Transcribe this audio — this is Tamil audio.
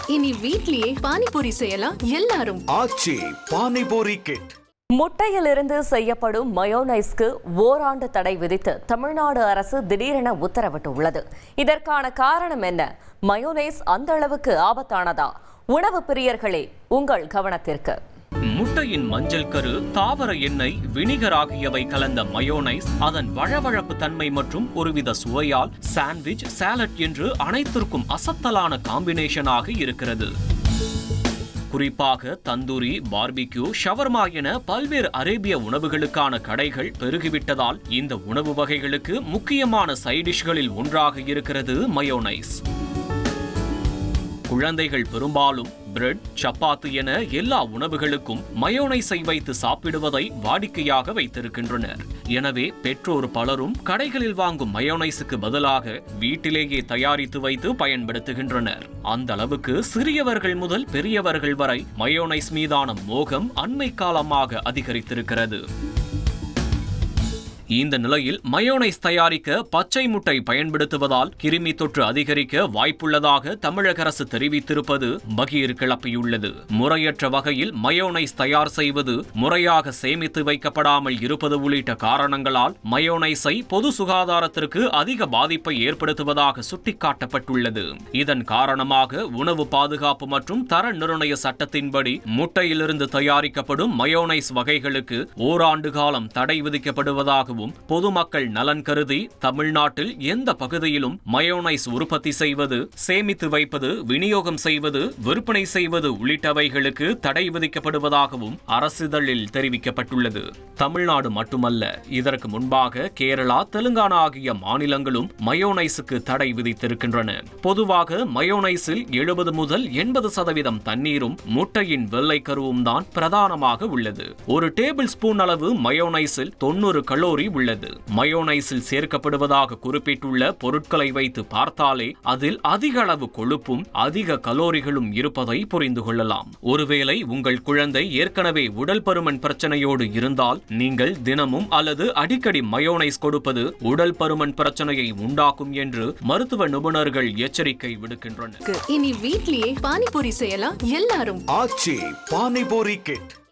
இனி வீட்லயே பானிபூரி செய்யலாம் எல்லாரும். ஆச்சி பானிபூரி கிட். முட்டையிலிருந்து செய்யப்படும் மயோனைஸ்க்கு ஓராண்டு தடை விதித்து தமிழ்நாடு அரசு திடீரென உத்தரவிட்டுள்ளது. இதற்கான காரணம் என்ன? மயோனைஸ் அந்த அளவுக்கு ஆபத்தானதா? உணவு பிரியர்களே, உங்கள் கவனத்திற்கு. முட்டையின் மஞ்சள் கரு, தாவர எண்ணெய், வினிகர் ஆகியவை கலந்த மயோனைஸ் அதன் வழவழப்பு தன்மை மற்றும் ஒருவித சுவையால் சாண்ட்விச், சாலட் என்று அனைத்திற்கும் அசத்தலான காம்பினேஷனாக இருக்கிறது. குறிப்பாக தந்தூரி, பார்பிக்யூ, ஷவர்மா என பல்வேறு அரேபிய உணவுகளுக்கான கடைகள் பெருகிவிட்டதால் இந்த உணவு வகைகளுக்கு முக்கியமான சைடிஷ்களில் ஒன்றாக இருக்கிறது மயோனைஸ். குழந்தைகள் பெரும்பாலும் பிரெட், சப்பாத்தி என எல்லா உணவுகளுக்கும் மயோனைஸை வைத்து சாப்பிடுவதை வாடிக்கையாக வைத்திருக்கின்றனர். எனவே பெற்றோர் பலரும் கடைகளில் வாங்கும் மயோனைஸுக்கு பதிலாக வீட்டிலேயே தயாரித்து வைத்து பயன்படுத்துகின்றனர். அந்த அளவுக்கு சிறியவர்கள் முதல் பெரியவர்கள் வரை மயோனைஸ் மீதான மோகம் அண்மை காலமாக அதிகரித்திருக்கிறது. இந்த நிலையில் மயோனைஸ் தயாரிக்க பச்சை முட்டை பயன்படுத்துவதால் கிருமி தொற்று அதிகரிக்க வாய்ப்புள்ளதாக தமிழக அரசு தெரிவித்திருப்பது பகீர் கிளப்பியுள்ளது. முறையற்ற வகையில் மயோனைஸ் தயார் செய்வது, முறையாக சேமித்து வைக்கப்படாமல் இருப்பது உள்ளிட்ட காரணங்களால் மயோனைஸை பொது சுகாதாரத்திற்கு அதிக பாதிப்பை ஏற்படுத்துவதாக சுட்டிக்காட்டப்பட்டுள்ளது. இதன் காரணமாக உணவு பாதுகாப்பு மற்றும் தர நிர்ணய சட்டத்தின்படி முட்டையிலிருந்து தயாரிக்கப்படும் மயோனைஸ் வகைகளுக்கு ஓராண்டு காலம் தடை விதிக்கப்படுவதாகவும் பொதுமக்கள் நலன் கருதி தமிழ்நாட்டில் எந்த பகுதியிலும் மயோனைஸ் உற்பத்தி செய்வது, சேமித்து வைப்பது, விநியோகம் செய்வது, விற்பனை செய்வது உள்ளிட்டவைகளுக்கு தடை விதிக்கப்படுவதாகவும் அரசிதழில் தெரிவிக்கப்பட்டுள்ளது. தமிழ்நாடு மட்டுமல்ல, இதற்கு முன்பாக கேரளா, தெலுங்கானா ஆகிய மாநிலங்களும் மயோனைஸுக்கு தடை விதித்திருக்கின்றன. பொதுவாக மயோனைஸில் 70 முதல் 80% தண்ணீரும் முட்டையின் வெள்ளை கருவும் தான் பிரதானமாக உள்ளது. ஒரு டேபிள் ஸ்பூன் அளவு மயோனைஸில் 90 கலோரி உள்ளது. மயோனைஸில் சேர்க்கப்படுவதாக குறிப்பிட்டுள்ள பொருட்களை வைத்து பார்த்தாலே அதில் அதிக அளவு கொழுப்பும் அதிக கலோரிகளும் இருப்பதை புரிந்து கொள்ளலாம். ஒருவேளை உங்கள் குழந்தை ஏற்கனவே உடல் பருமன் பிரச்சனையோடு இருந்தால் நீங்கள் தினமும் அல்லது அடிக்கடி மயோனைஸ் கொடுப்பது உடல் பருமன் பிரச்சனையை உண்டாக்கும் என்று மருத்துவ நிபுணர்கள் எச்சரிக்கை விடுக்கின்றனர். இனி வீட்லயே பானிபூரி செய்யலாம் எல்லாரும். ஆச்சி பானிபூரி கிட்.